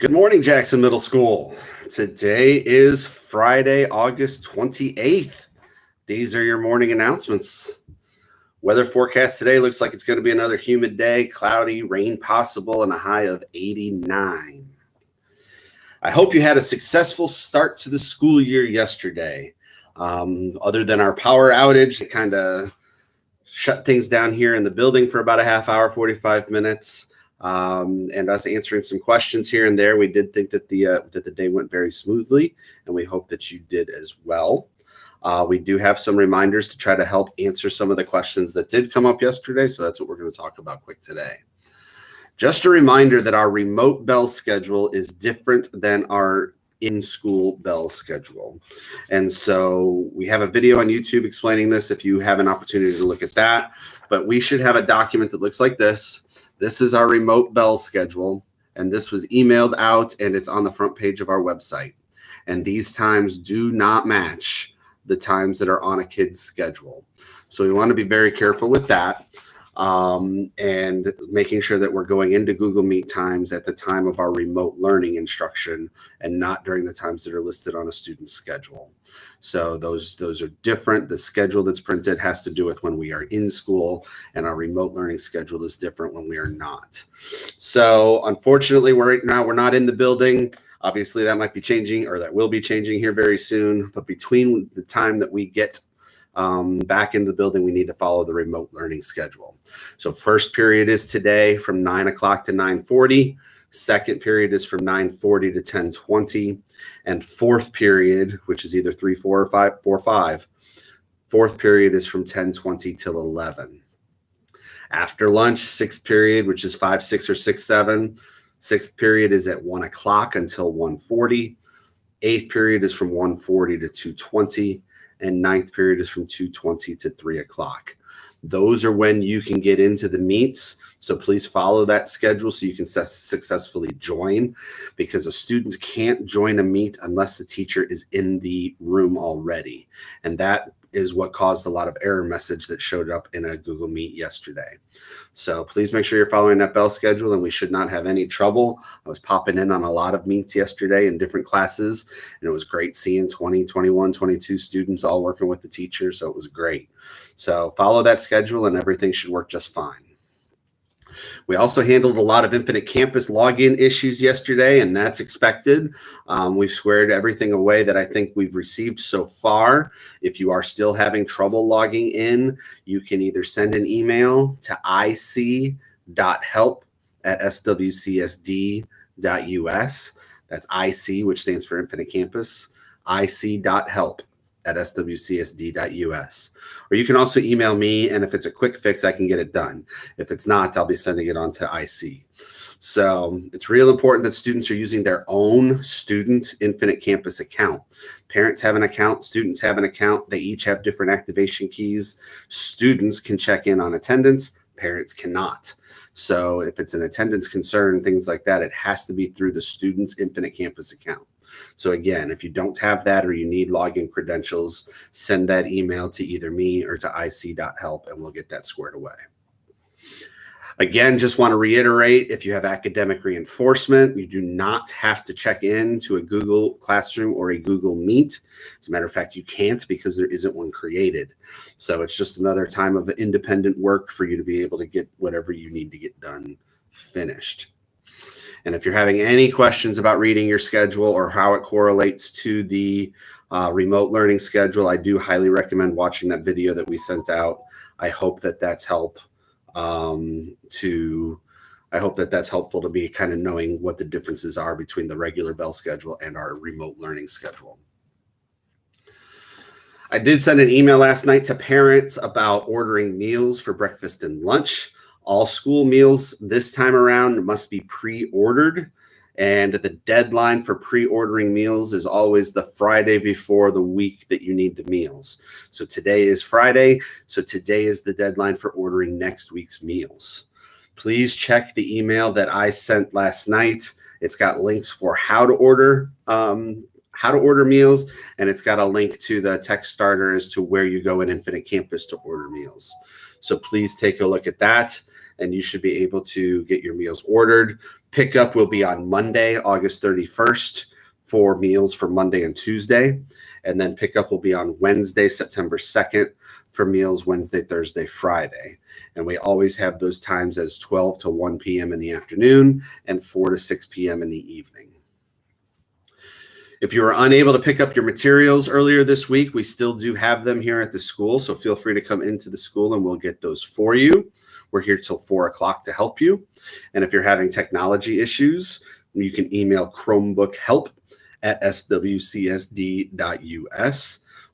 Good morning, Jackson Middle School. Today is Friday, August 28th. These are your morning announcements. Weather forecast today looks like it's going to be another humid day, cloudy, rain possible, and a high of 89. I hope you had a successful start to the school year yesterday. Other than our power outage, it kind of shut things down here in the building for about a half hour, 45 minutes. And us answering some questions here and there, we did think that the day went very smoothly, and we hope that you did as well. We do have some reminders to try to help answer some of the questions that did come up yesterday, so that's what we're going to talk about quick today. Just a reminder that our remote bell schedule is different than our in-school bell schedule. And so we have a video on YouTube explaining this if you have an opportunity to look at that, but we should have a document that looks like this. This is our remote bell schedule, and this was emailed out, and it's on the front page of our website. And these times do not match the times that are on a kid's schedule. So we want to be very careful with that, and making sure that we're going into Google Meet times at the time of our remote learning instruction and not during the times that are listed on a student's schedule. So those are different. The schedule that's printed has to do with when we are in school, and our remote learning schedule is different when we are not. So unfortunately, we're not in the building. Obviously, that might be changing, or that will be changing here very soon. But between the time that we get back into the building, we need to follow the remote learning schedule. So first period is today from 9 o'clock to 9:40. Second period is from 9:40 to 10:20. And fourth period, which is either 3, 4, or 5, 4, 5. Fourth period is from 10:20 till 11. After lunch, sixth period, which is 5, 6, or 6, 7. Sixth period is at 1 o'clock until 1:40. Eighth period is from 1:40 to 2:20. And ninth period is from 2:20 to 3 o'clock. Those are when you can get into the meets. So please follow that schedule so you can successfully join, because a student can't join a meet unless the teacher is in the room already. And that is what caused a lot of error message that showed up in a Google Meet yesterday. So please make sure you're following that bell schedule, and we should not have any trouble. I was popping in on a lot of meets yesterday in different classes, and it was great seeing 20, 21, 22 students all working with the teacher. So it was great. So follow that schedule and everything should work just fine. We also handled a lot of Infinite Campus login issues yesterday, and that's expected. We've squared everything away that I think we've received so far. If you are still having trouble logging in, you can either send an email to ic.help@swcsd.us. That's IC, which stands for Infinite Campus, ic.help@swcsd.us. Or you can also email me, and if it's a quick fix, I can get it done. If it's not, I'll be sending it on to IC. So it's real important that students are using their own student Infinite Campus account. Parents have an account, students have an account. They each have different activation keys. Students can check in on attendance, parents cannot. So if it's an attendance concern, things like that, it has to be through the student's Infinite Campus account. So again, if you don't have that or you need login credentials, send that email to either me or to ic.help, and we'll get that squared away. Again, just want to reiterate, if you have academic reinforcement, you do not have to check in to a Google Classroom or a Google Meet. As a matter of fact, you can't, because there isn't one created. So it's just another time of independent work for you to be able to get whatever you need to get done finished. And if you're having any questions about reading your schedule or how it correlates to the remote learning schedule, I do highly recommend watching that video that we sent out. I hope that that's helpful to be kind of knowing what the differences are between the regular bell schedule and our remote learning schedule. I did send an email last night to parents about ordering meals for breakfast and lunch. All school meals this time around must be pre-ordered, and the deadline for pre-ordering meals is always the Friday before the week that you need the meals. So today is Friday, so today is the deadline for ordering next week's meals. Please check the email that I sent last night. It's got links for how to order meals, and it's got a link to the text starter as to where you go in Infinite Campus to order meals. So please take a look at that. and you should be able to get your meals ordered. Pickup will be on Monday, August 31st for meals for Monday and Tuesday. And then pickup will be on Wednesday, September 2nd for meals Wednesday, Thursday, Friday. And we always have those times as 12 to 1 p.m. in the afternoon and 4 to 6 p.m. in the evening. If you were unable to pick up your materials earlier this week, we still do have them here at the school. So feel free to come into the school and we'll get those for you. We're here till 4 o'clock to help you. And if you're having technology issues, you can email Chromebook help at swcsd.us,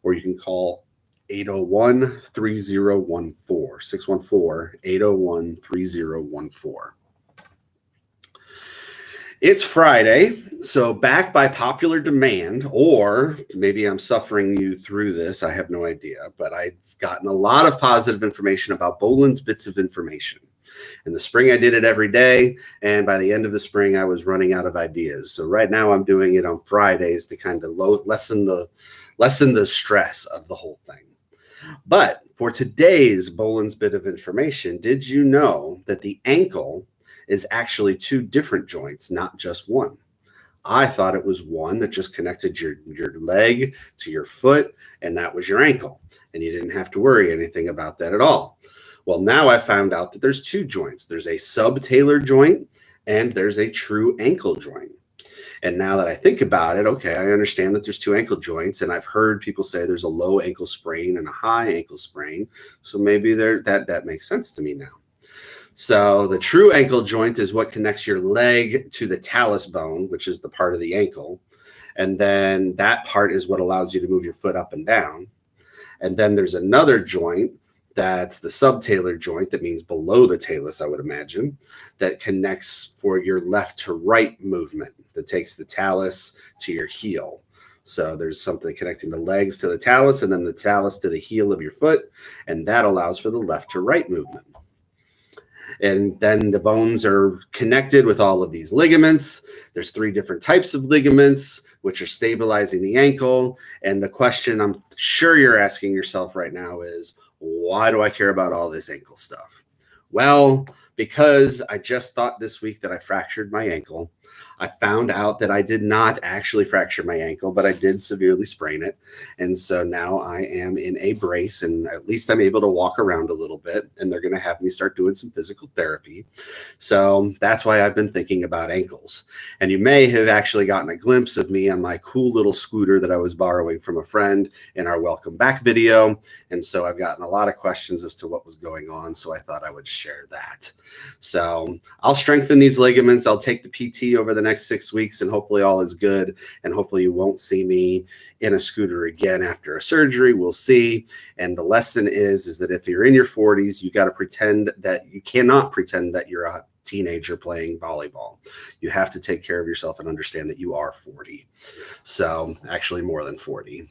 or you can call 801-3014, 614-801-3014. It's Friday, so back by popular demand, or maybe I'm suffering you through this, I have no idea, but I've gotten a lot of positive information about Boland's Bits of Information. In the spring, I did it every day, and by the end of the spring, I was running out of ideas. So right now, I'm doing it on Fridays to kind of lessen the stress of the whole thing. But for today's Boland's Bit of Information, did you know that the ankle is actually two different joints, not just one? I thought it was one that just connected your leg to your foot, and that was your ankle, and you didn't have to worry anything about that at all. Well, now I found out that there's two joints. There's a subtalar joint, and there's a true ankle joint. And now that I think about it, okay, I understand that there's two ankle joints, and I've heard people say there's a low ankle sprain and a high ankle sprain, so maybe that makes sense to me now. So the true ankle joint is what connects your leg to the talus bone, which is the part of the ankle. And then that part is what allows you to move your foot up and down. And then there's another joint that's the subtalar joint, that means below the talus, I would imagine, that connects for your left to right movement, that takes the talus to your heel. So there's something connecting the legs to the talus and then the talus to the heel of your foot, and that allows for the left to right movement. And then the bones are connected with all of these ligaments. There's 3 different types of ligaments, which are stabilizing the ankle. And the question I'm sure you're asking yourself right now is, why do I care about all this ankle stuff? Well, because I just thought this week that I fractured my ankle. I found out that I did not actually fracture my ankle, but I did severely sprain it. And so now I am in a brace, and at least I'm able to walk around a little bit, and they're going to have me start doing some physical therapy. So that's why I've been thinking about ankles. And you may have actually gotten a glimpse of me on my cool little scooter that I was borrowing from a friend in our welcome back video. And so I've gotten a lot of questions as to what was going on. So I thought I would share that. So I'll strengthen these ligaments. I'll take the PT over the next 6 weeks, and hopefully all is good. And hopefully you won't see me in a scooter again after a surgery. We'll see. And the lesson is that if you're in your 40s, you got to pretend that you cannot pretend that you're a teenager playing volleyball. You have to take care of yourself and understand that you are 40. So actually more than 40.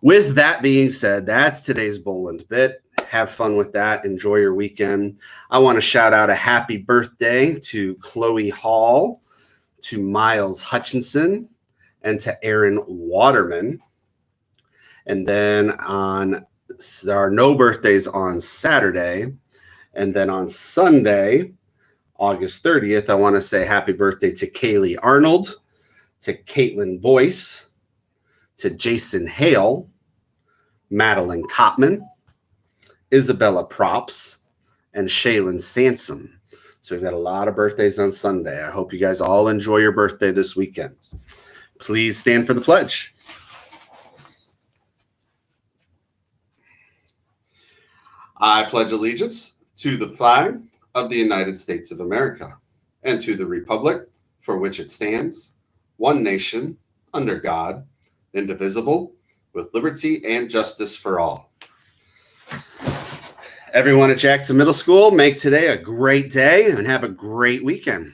With that being said, that's today's Boland Bit. Have fun with that. Enjoy your weekend. I want to shout out a happy birthday to Chloe Hall, to Miles Hutchinson, and to Aaron Waterman. And then there are no birthdays on Saturday. And then on Sunday, August 30th, I want to say happy birthday to Kaylee Arnold, to Caitlin Boyce, to Jason Hale, Madeline Kopman, Isabella Props, and Shaylin Sansom. So we've got a lot of birthdays on Sunday. I hope you guys all enjoy your birthday this weekend. Please stand for the pledge. I pledge allegiance to the flag of the United States of America and to the republic for which it stands, one nation, under God, indivisible, with liberty and justice for all. Everyone at Jackson Middle School, make today a great day and have a great weekend.